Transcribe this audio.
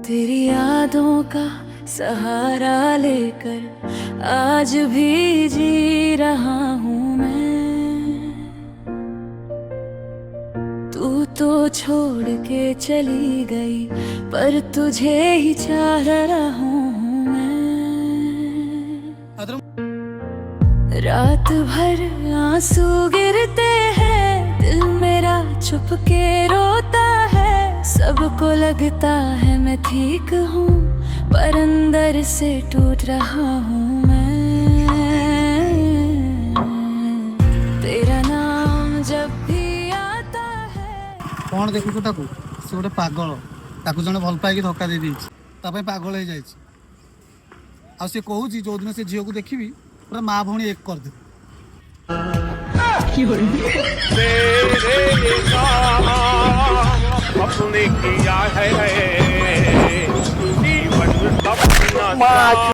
तेरी यादों का सहारा लेकर आज भी जी रहा हूँ मैं। तू तो छोड़ के चली गई पर तुझे ही चाह रहा हूँ मैं। रात भर आंसू गिरते हैं, दिल मेरा छुप के रोता है। सबको लगता है मैं ठीक हूँ पर अंदर से टूट रहा हूँ मैं। तेरा नाम जब भी आता है। कौन देखुछ ताकू से गोटे पागल ताकू जने भल पाई धक्का दे दी पागल हो जाए। आ से कहूँ जो दिन से झील को देखी पूरा माँ भौणी एक कर दे। अपने किया है